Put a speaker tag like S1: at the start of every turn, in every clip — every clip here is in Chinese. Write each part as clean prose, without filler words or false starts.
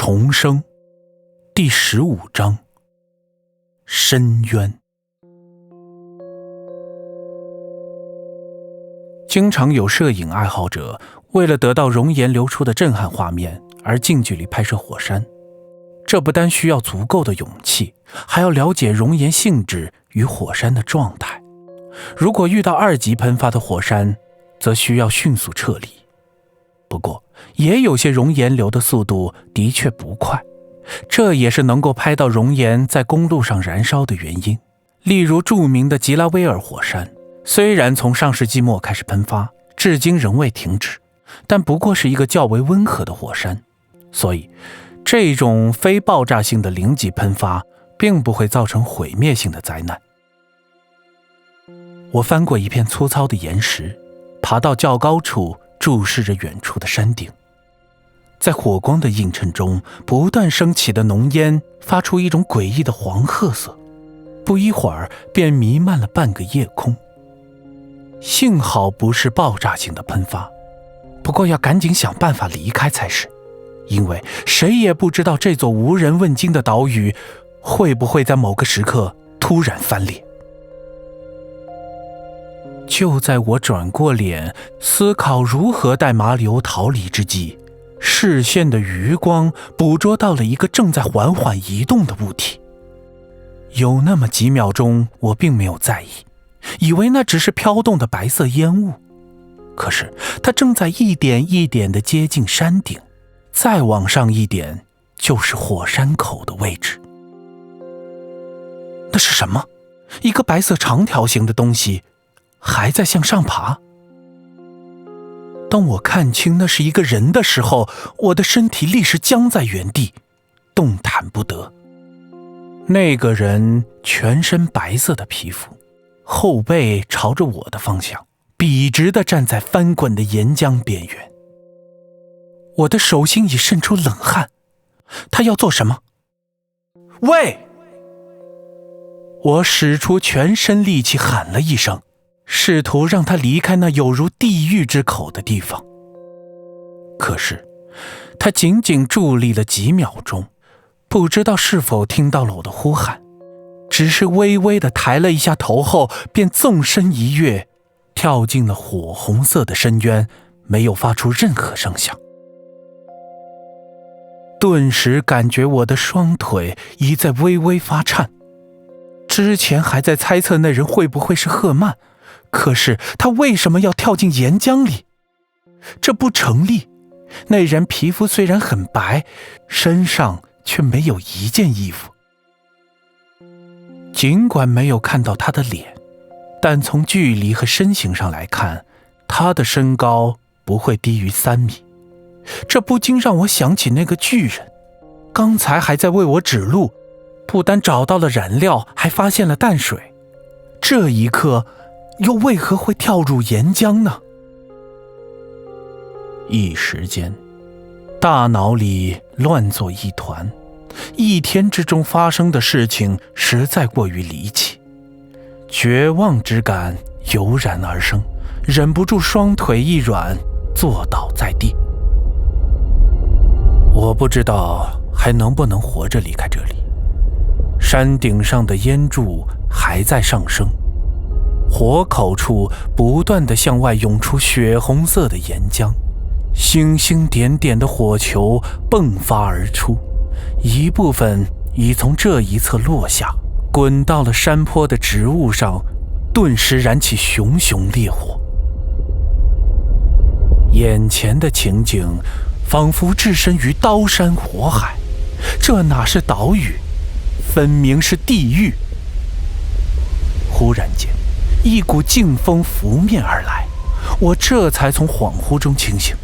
S1: 重生第15章深渊。经常有摄影爱好者为了得到熔岩流出的震撼画面而近距离拍摄火山，这不单需要足够的勇气，还要了解熔岩性质与火山的状态。如果遇到2级喷发的火山，则需要迅速撤离。不过也有些熔岩流的速度的确不快，这也是能够拍到熔岩在公路上燃烧的原因。例如著名的吉拉威尔火山，虽然从上世纪末开始喷发，至今仍未停止，但不过是一个较为温和的火山，所以这种非爆炸性的0级喷发并不会造成毁灭性的灾难。我翻过一片粗糙的岩石，爬到较高处，注视着远处的山顶。在火光的映衬中，不断升起的浓烟发出一种诡异的黄褐色，不一会儿便弥漫了半个夜空。幸好不是爆炸性的喷发，不过要赶紧想办法离开才是，因为谁也不知道这座无人问津的岛屿会不会在某个时刻突然翻裂。就在我转过脸思考如何带马里欧逃离之际，视线的余光捕捉到了一个正在缓缓移动的物体。有那么几秒钟我并没有在意，以为那只是飘动的白色烟雾，可是它正在一点一点地接近山顶，再往上一点就是火山口的位置。那是什么？一个白色长条形的东西还在向上爬。当我看清那是一个人的时候，我的身体立时僵在原地，动弹不得。那个人全身白色的皮肤，后背朝着我的方向，笔直地站在翻滚的岩浆边缘。我的手心已渗出冷汗。他要做什么？喂！我使出全身力气喊了一声，试图让他离开那有如地狱之口的地方。可是他仅仅伫立了几秒钟，不知道是否听到了我的呼喊，只是微微地抬了一下头后，便纵身一跃，跳进了火红色的深渊，没有发出任何声响。顿时感觉我的双腿已在微微发颤。之前还在猜测那人会不会是赫曼，可是他为什么要跳进岩浆里？这不成立。那人皮肤虽然很白，身上却没有一件衣服。尽管没有看到他的脸，但从距离和身形上来看，他的身高不会低于3米。这不禁让我想起那个巨人，刚才还在为我指路，不单找到了燃料，还发现了淡水，这一刻又为何会跳入岩浆呢？一时间大脑里乱作一团，一天之中发生的事情实在过于离奇，绝望之感油然而生，忍不住双腿一软，坐倒在地。我不知道还能不能活着离开这里。山顶上的烟柱还在上升，火口处不断地向外涌出血红色的岩浆，星星点点的火球迸发而出，一部分已从这一侧落下，滚到了山坡的植物上，顿时燃起熊熊烈火。眼前的情景仿佛置身于刀山火海，这哪是岛屿，分明是地狱。忽然间，一股劲风拂面而来，我这才从恍惚中清醒。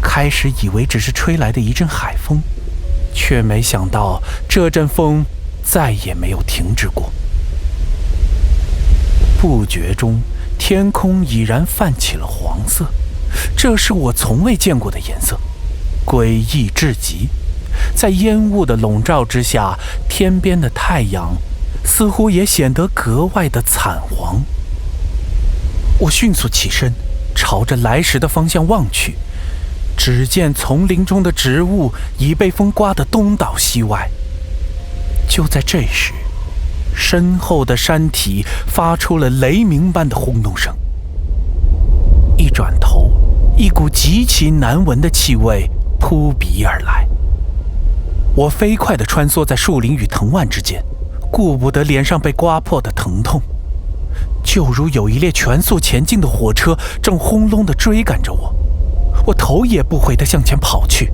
S1: 开始以为只是吹来的一阵海风，却没想到这阵风再也没有停止过。不觉中，天空已然泛起了黄色，这是我从未见过的颜色，诡异至极。在烟雾的笼罩之下，天边的太阳似乎也显得格外的惨黄。我迅速起身，朝着来时的方向望去，只见丛林中的植物已被风刮得东倒西歪。就在这时，身后的山体发出了雷鸣般的轰动声。一转头，一股极其难闻的气味扑鼻而来。我飞快地穿梭在树林与藤蔓之间，顾不得脸上被刮破的疼痛，就如有一列全速前进的火车正轰隆地追赶着我。我头也不回地向前跑去，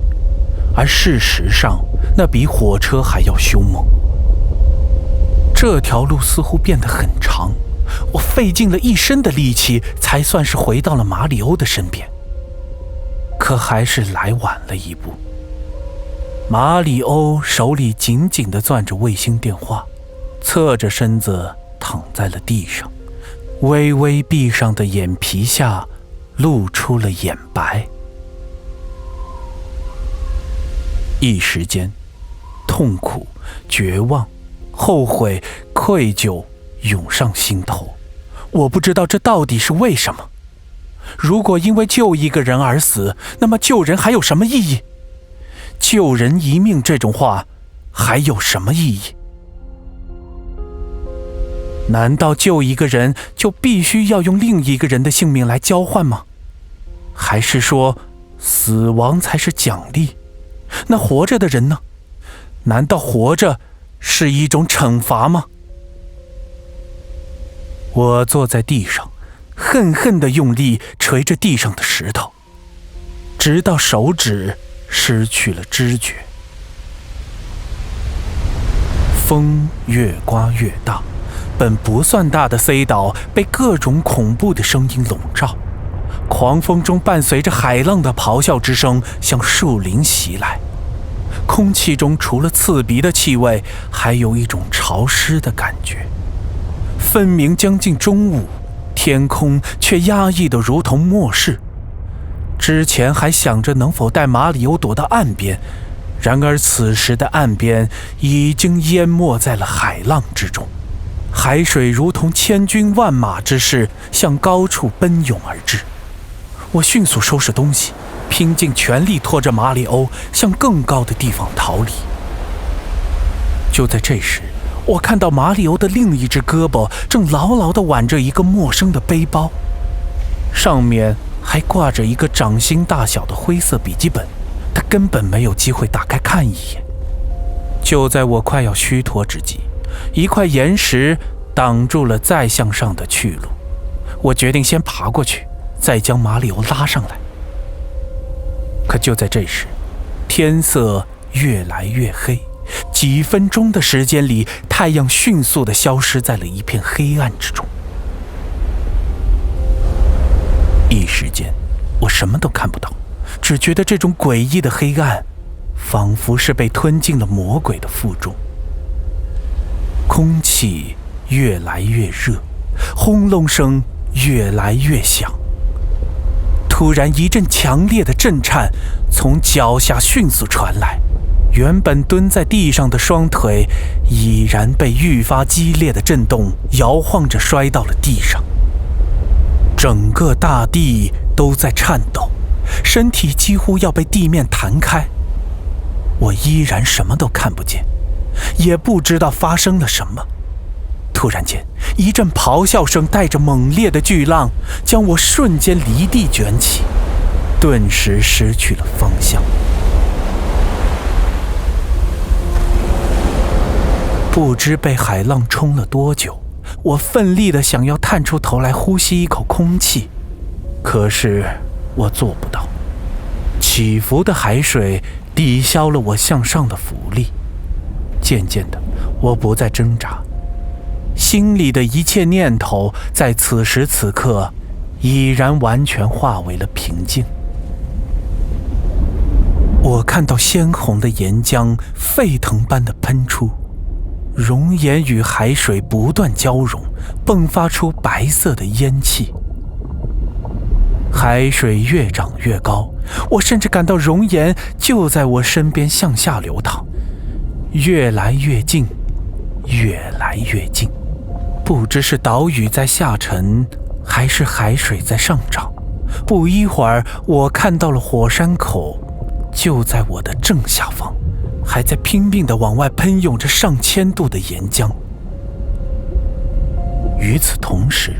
S1: 而事实上，那比火车还要凶猛。这条路似乎变得很长，我费尽了一身的力气，才算是回到了马里欧的身边。可还是来晚了一步。马里欧手里紧紧地攥着卫星电话，侧着身子躺在了地上，微微闭上的眼皮下露出了眼白。一时间，痛苦、绝望、后悔、愧疚涌上心头。我不知道这到底是为什么。如果因为救一个人而死，那么救人还有什么意义？救人一命这种话还有什么意义？难道救一个人就必须要用另一个人的性命来交换吗？还是说死亡才是奖励？那活着的人呢？难道活着是一种惩罚吗？我坐在地上，恨恨地用力捶着地上的石头，直到手指失去了知觉。风越刮越大，本不算大的 C 岛被各种恐怖的声音笼罩，狂风中伴随着海浪的咆哮之声向树林袭来。空气中除了刺鼻的气味，还有一种潮湿的感觉。分明将近中午，天空却压抑得如同末世。之前还想着能否带马里欧躲到岸边，然而此时的岸边已经淹没在了海浪之中，海水如同千军万马之势向高处奔涌而至。我迅速收拾东西，拼尽全力拖着马里欧向更高的地方逃离。就在这时，我看到马里欧的另一只胳膊正牢牢地挽着一个陌生的背包，上面还挂着一个掌心大小的灰色笔记本，他根本没有机会打开看一眼。就在我快要虚脱之际，一块岩石挡住了再向上的去路。我决定先爬过去，再将马里欧拉上来。可就在这时，天色越来越黑，几分钟的时间里，太阳迅速地消失在了一片黑暗之中。一时间，我什么都看不到，只觉得这种诡异的黑暗，仿佛是被吞进了魔鬼的腹中。空气越来越热，轰隆声越来越响。突然一阵强烈的震颤从脚下迅速传来，原本蹲在地上的双腿已然被愈发激烈的震动摇晃着摔到了地上。整个大地都在颤抖，身体几乎要被地面弹开。我依然什么都看不见，也不知道发生了什么。突然间，一阵咆哮声带着猛烈的巨浪将我瞬间离地卷起，顿时失去了方向。不知被海浪冲了多久，我奋力地想要探出头来呼吸一口空气，可是我做不到。起伏的海水抵消了我向上的浮力。渐渐的，我不再挣扎，心里的一切念头在此时此刻已然完全化为了平静。我看到鲜红的岩浆沸腾般的喷出，熔岩与海水不断交融，迸发出白色的烟气。海水越涨越高，我甚至感到熔岩就在我身边向下流淌，越来越近，越来越近。不知是岛屿在下沉，还是海水在上涨，不一会儿，我看到了火山口就在我的正下方，还在拼命地往外喷涌着上千度的岩浆。与此同时，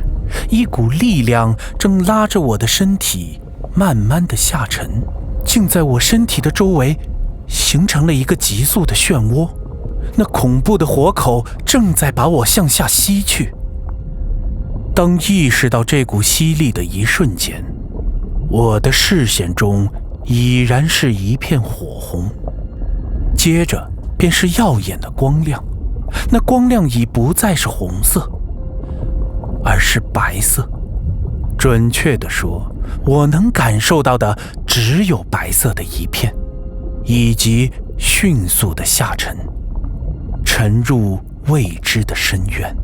S1: 一股力量正拉着我的身体慢慢地下沉，竟在我身体的周围形成了一个急速的漩涡。那恐怖的火口正在把我向下吸去。当意识到这股吸力的一瞬间，我的视线中已然是一片火红，接着便是耀眼的光亮。那光亮已不再是红色，而是白色。准确地说，我能感受到的只有白色的一片，以及迅速的下沉，沉入未知的深渊。